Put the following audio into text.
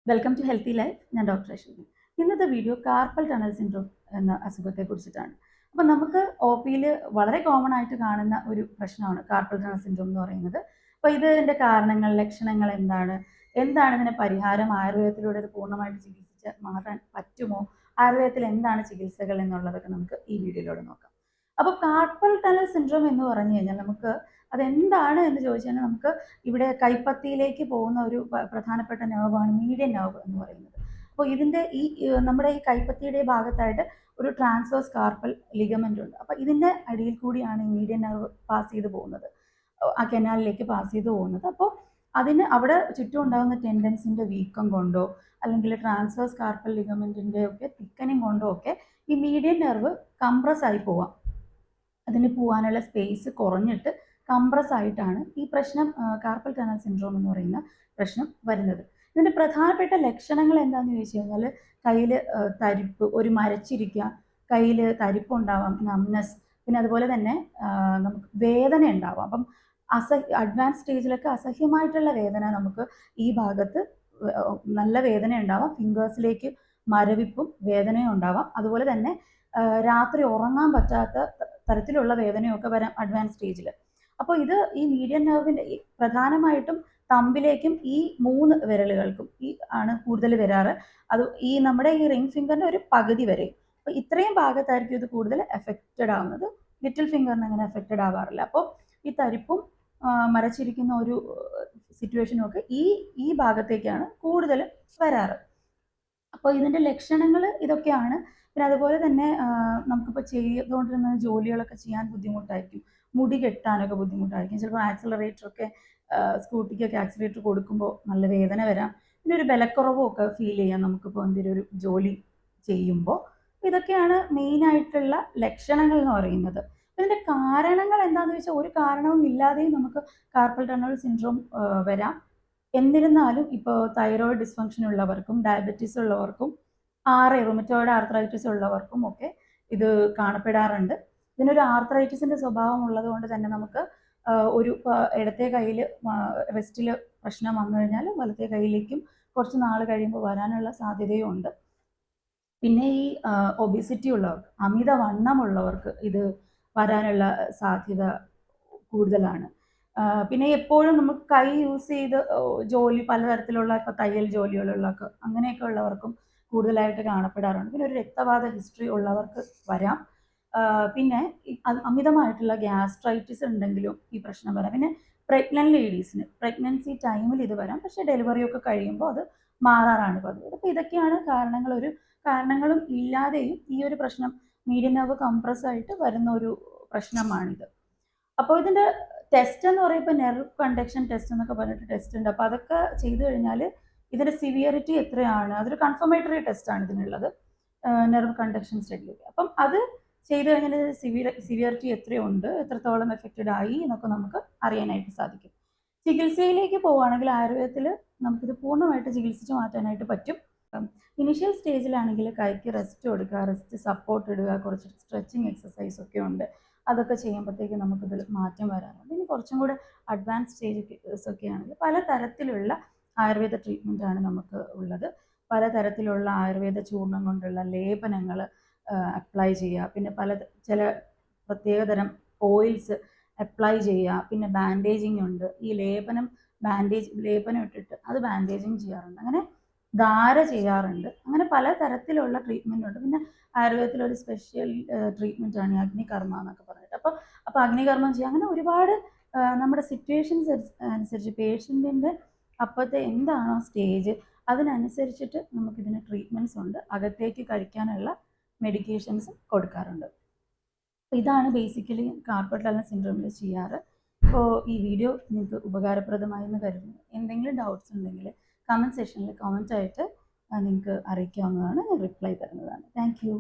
Welcome to healthy life. ഞാൻ doctor Ashwini. ഇന്നത്തെ video carpal tunnel syndrome എന്ന അസുഖത്തെ കുറിച്ചിട്ടാണ്. അപ്പം നമുക്ക് ഒ പിയിൽ വളരെ കോമൺ ആയിട്ട് കാണുന്ന ഒരു പ്രശ്നമാണ് കാർപ്പൽ ടണൽ സിൻഡ്രോം എന്ന് പറയുന്നത്. അപ്പോൾ ഇതിൻ്റെ കാരണങ്ങൾ, ലക്ഷണങ്ങൾ എന്താണ്, എന്താണ് ഇതിൻ്റെ പരിഹാരം, ആയുർവേദത്തിലൂടെ ഇത് പൂർണ്ണമായിട്ട് ചികിത്സിച്ച് മാറാൻ പറ്റുമോ, ആയുർവേദത്തിൽ എന്താണ് ചികിത്സകൾ എന്നുള്ളതൊക്കെ നമുക്ക് ഈ വീഡിയോയിലൂടെ നോക്കാം. അപ്പോൾ കാർപ്പൽ ടണൽ സിൻഡ്രോം എന്ന് പറഞ്ഞു കഴിഞ്ഞാൽ നമുക്ക് അതെന്താണ് എന്ന് ചോദിച്ചാൽ നമുക്ക് ഇവിടെ കൈപ്പത്തിയിലേക്ക് പോകുന്ന ഒരു പ്രധാനപ്പെട്ട നെർവാണ് മീഡിയൻ നെർവ് എന്ന് പറയുന്നത്. അപ്പോൾ ഇതിൻ്റെ നമ്മുടെ ഈ കൈപ്പത്തിയുടെ ഭാഗത്തായിട്ട് ഒരു ട്രാൻസ്വേഴ്സ് കാർപ്പൽ ലിഗമെൻ്റ് ഉണ്ട്. അപ്പോൾ ഇതിൻ്റെ അടിയിൽ കൂടിയാണ് ഈ മീഡിയൻ നെർവ് പാസ് ചെയ്ത് പോകുന്നത്, ആ കനാലിലേക്ക് പാസ് ചെയ്ത് പോകുന്നത്. അപ്പോൾ അതിന് അവിടെ ചുറ്റും ഉണ്ടാകുന്ന ടെൻഡൻസിൻ്റെ വീക്കം കൊണ്ടോ അല്ലെങ്കിൽ ട്രാൻസ്വേഴ്സ് കാർപ്പൽ ലിഗമെൻറ്റിൻ്റെ ഒക്കെ തിക്കനിങ് കൊണ്ടോ ഒക്കെ ഈ മീഡിയൻ നെർവ് കംപ്രസ് ആയി പോവാം. അതിന് പോകാനുള്ള സ്പേസ് കുറഞ്ഞിട്ട് കംപ്രസ് ആയിട്ടാണ് ഈ പ്രശ്നം കാർപ്പൽ ടണൽ സിൻഡ്രോം എന്ന് പറയുന്ന പ്രശ്നം വരുന്നത്. ഇതിൻ്റെ പ്രധാനപ്പെട്ട ലക്ഷണങ്ങൾ എന്താണെന്ന് ചോദിച്ചു കഴിഞ്ഞാൽ കയ്യിൽ തരിപ്പ്, ഒരു മരച്ചിരിക്കുക, കയ്യിൽ തരിപ്പുണ്ടാവാം, നംനെസ്, പിന്നെ അതുപോലെ തന്നെ നമുക്ക് വേദന ഉണ്ടാവാം. അപ്പം അഡ്വാൻസ് സ്റ്റേജിലൊക്കെ അസഹ്യമായിട്ടുള്ള വേദന നമുക്ക് ഈ ഭാഗത്ത് നല്ല വേദന ഉണ്ടാവാം. ഫിംഗേഴ്സിലേക്ക് മരവിപ്പും വേദനയും ഉണ്ടാവാം. അതുപോലെ തന്നെ രാത്രി ഉറങ്ങാൻ പറ്റാത്ത തരത്തിലുള്ള വേദനയൊക്കെ വരാം അഡ്വാൻസ് സ്റ്റേജിൽ. അപ്പോൾ ഇത് ഈ മീഡിയൻ നെർവിൻ്റെ പ്രധാനമായിട്ടും തമ്പിലേക്കും ഈ 3 വിരലുകൾക്കും ഈ ആണ് കൂടുതൽ വരാറ്. അത് ഈ നമ്മുടെ ഈ റിംഗ് ഫിംഗറിൻ്റെ ഒരു പകുതി വരെ. അപ്പോൾ ഇത്രയും ഭാഗത്തായിരിക്കും ഇത് കൂടുതൽ എഫക്റ്റഡ് ആവുന്നത്. ലിറ്റിൽ ഫിംഗറിന് അങ്ങനെ എഫക്റ്റഡ് ആവാറില്ല. അപ്പോൾ ഈ തരിപ്പും മരച്ചിരിക്കുന്ന ഒരു സിറ്റുവേഷനും ഒക്കെ ഈ ഭാഗത്തേക്കാണ് കൂടുതൽ വരാറ്. അപ്പോൾ ഇതിൻ്റെ ലക്ഷണങ്ങൾ ഇതൊക്കെയാണ്. പിന്നെ അതുപോലെ തന്നെ നമുക്കിപ്പോൾ ചെയ്തുകൊണ്ടിരുന്ന ജോലികളൊക്കെ ചെയ്യാൻ ബുദ്ധിമുട്ടായിരിക്കും, മുടി കെട്ടാനൊക്കെ ബുദ്ധിമുട്ടായിരിക്കും. ചിലപ്പോൾ ആക്സിലറേറ്ററൊക്കെ സ്കൂട്ടിക്കൊക്കെ ആക്സിലറേറ്റർ കൊടുക്കുമ്പോൾ നല്ല വേദന വരാം. പിന്നെ ഒരു ബലക്കുറവും ഒക്കെ ഫീൽ ചെയ്യാം നമുക്കിപ്പോൾ എന്തെങ്കിലും ഒരു ജോലി ചെയ്യുമ്പോൾ. ഇതൊക്കെയാണ് മെയിനായിട്ടുള്ള ലക്ഷണങ്ങൾ എന്ന് പറയുന്നത്. ഇതിൻ്റെ കാരണങ്ങൾ എന്താണെന്ന് വെച്ചാൽ ഒരു കാരണവും ഇല്ലാതെയും നമുക്ക് കാർപ്പൽ ടണൽ സിൻഡ്രോം വരാം. എന്നിരുന്നാലും ഇപ്പോൾ തൈറോയിഡ് ഡിസ്ഫങ്ഷൻ ഉള്ളവർക്കും ഡയബറ്റീസ് ഉള്ളവർക്കും റുമറ്റോയിഡ് ആർത്രൈറ്റിസ് ഉള്ളവർക്കും ഒക്കെ ഇത് കാണപ്പെടാറുണ്ട്. ഇതിനൊരു ആർത്രൈറ്റിസിൻ്റെ സ്വഭാവം ഉള്ളത് കൊണ്ട് തന്നെ നമുക്ക് ഒരു ഇടത്തെ കയ്യിൽ റെസ്റ്റിൽ പ്രശ്നം വന്നു കഴിഞ്ഞാൽ വലത്തെ കയ്യിലേക്കും കുറച്ച് നാൾ കഴിയുമ്പോൾ വരാനുള്ള സാധ്യതയും ഉണ്ട്. പിന്നെ ഈ ഒബിസിറ്റി ഉള്ളവർക്ക്, അമിതവണ്ണമുള്ളവർക്ക് ഇത് വരാനുള്ള സാധ്യത കൂടുതലാണ്. പിന്നെ എപ്പോഴും നമുക്ക് കൈ യൂസ് ചെയ്ത് ജോലി പലതരത്തിലുള്ള ഇപ്പോൾ തയ്യൽ ജോലികളുള്ളവർക്ക് അങ്ങനെയൊക്കെ ഉള്ളവർക്കും കൂടുതലായിട്ട് കാണപ്പെടാറുണ്ട്. പിന്നെ ഒരു രക്തവാത ഹിസ്റ്ററി ഉള്ളവർക്ക് വരാം. പിന്നെ അമിതമായിട്ടുള്ള ഗ്യാസ്ട്രൈറ്റിസ് ഉണ്ടെങ്കിലും ഈ പ്രശ്നം വരാം. പിന്നെ പ്രഗ്നൻറ്റ് ലേഡീസിന് പ്രഗ്നൻസി ടൈമിൽ ഇത് വരാം, പക്ഷേ ഡെലിവറിയൊക്കെ കഴിയുമ്പോൾ അത് മാറാറാണ് പതിവ്. അപ്പോൾ ഇതൊക്കെയാണ് കാരണങ്ങൾ. ഒരു കാരണങ്ങളും ഇല്ലാതെയും ഈ ഒരു പ്രശ്നം മീഡിയൻ നെർവ് കംപ്രസ് ആയിട്ട് വരുന്ന ഒരു പ്രശ്നമാണിത്. അപ്പോൾ ഇതിൻ്റെ ടെസ്റ്റ് എന്ന് പറയുമ്പോൾ നെർവ് കണ്ടക്ഷൻ ടെസ്റ്റ് എന്നൊക്കെ പറഞ്ഞിട്ട് ടെസ്റ്റ് ഉണ്ട്. അപ്പോൾ അതൊക്കെ ചെയ്തു കഴിഞ്ഞാൽ ഇതിൻ്റെ സിവിയറിറ്റി എത്രയാണ്, അതൊരു കൺഫർമേറ്ററി ടെസ്റ്റാണ് ഇതിനുള്ളത്, നെർവ് കണ്ടക്ഷൻ സ്റ്റഡിയൊക്കെ. അപ്പം അത് ചെയ്തു കഴിഞ്ഞാൽ സിവിയറിറ്റി എത്രയുണ്ട്, എത്രത്തോളം എഫക്റ്റഡ് ആയി എന്നൊക്കെ നമുക്ക് അറിയാനായിട്ട് സാധിക്കും. ചികിത്സയിലേക്ക് പോവുകയാണെങ്കിൽ ആയുർവേദത്തിൽ നമുക്കിത് പൂർണ്ണമായിട്ട് ചികിത്സിച്ച് മാറ്റാനായിട്ട് പറ്റും. ഇനിഷ്യൽ സ്റ്റേജിലാണെങ്കിൽ കൈക്ക് റെസ്റ്റ് കൊടുക്കുക, റെസ്റ്റ് സപ്പോർട്ട് ഇടുക, കുറച്ച് സ്ട്രെച്ചിങ് എക്സസൈസ് ഒക്കെ ഉണ്ട്. അതൊക്കെ ചെയ്യുമ്പോഴത്തേക്ക് നമുക്കിതിൽ മാറ്റം വരാറുണ്ട്. ഇനി കുറച്ചും കൂടെ അഡ്വാൻസ് സ്റ്റേജസ് ഒക്കെ ആണെങ്കിൽ പലതരത്തിലുള്ള ആയുർവേദ ട്രീറ്റ്മെൻറ്റാണ് നമുക്ക് ഉള്ളത്. പലതരത്തിലുള്ള ആയുർവേദ ചൂർണം കൊണ്ടുള്ള ലേപനങ്ങൾ അപ്ലൈ ചെയ്യുക, പിന്നെ ചില പ്രത്യേകതരം ഓയിൽസ് അപ്ലൈ ചെയ്യുക, പിന്നെ ബാൻഡേജിങ് ഉണ്ട്. ഈ ലേപനം ഇട്ടിട്ട് അത് ബാൻഡേജിങ് ചെയ്യാറുണ്ട്, അങ്ങനെ ധാര ചെയ്യാറുണ്ട്. അങ്ങനെ പലതരത്തിലുള്ള ട്രീറ്റ്മെൻ്റ് ഉണ്ട്. പിന്നെ ആയുർവേദത്തിലൊരു സ്പെഷ്യൽ ട്രീറ്റ്മെൻറ്റാണ് അഗ്നികർമ്മ എന്നൊക്കെ പറഞ്ഞിട്ട്. അപ്പോൾ അഗ്നികർമ്മം ചെയ്യുക, അങ്ങനെ ഒരുപാട് നമ്മുടെ സിറ്റുവേഷൻസ് അനുസരിച്ച് പേഷ്യൻറ്റിൻ്റെ അപ്പോഴത്തെ എന്താണോ സ്റ്റേജ് അതിനനുസരിച്ചിട്ട് നമുക്കിതിന് ട്രീറ്റ്മെൻറ്റ്സ് ഉണ്ട്. അകത്തേക്ക് കഴിക്കാനുള്ള മെഡിക്കേഷൻസും കൊടുക്കാറുണ്ട്. അപ്പോൾ ഇതാണ് ബേസിക്കലി കാർപ്പൽ ടണൽ സിൻഡ്രോമിൽ ചെയ്യാറ്. അപ്പോൾ ഈ വീഡിയോ നിങ്ങൾക്ക് ഉപകാരപ്രദമായി എന്ന് കരുതുന്നു. എന്തെങ്കിലും ഡൗട്ട്സ് ഉണ്ടെങ്കിൽ കമൻറ്റ് സെക്ഷനിൽ കമൻറ്റായിട്ട് നിങ്ങൾക്ക് അറിയിക്കാവുന്നതാണ്. ഞാൻ റിപ്ലൈ തരുന്നതാണ്. Thank you.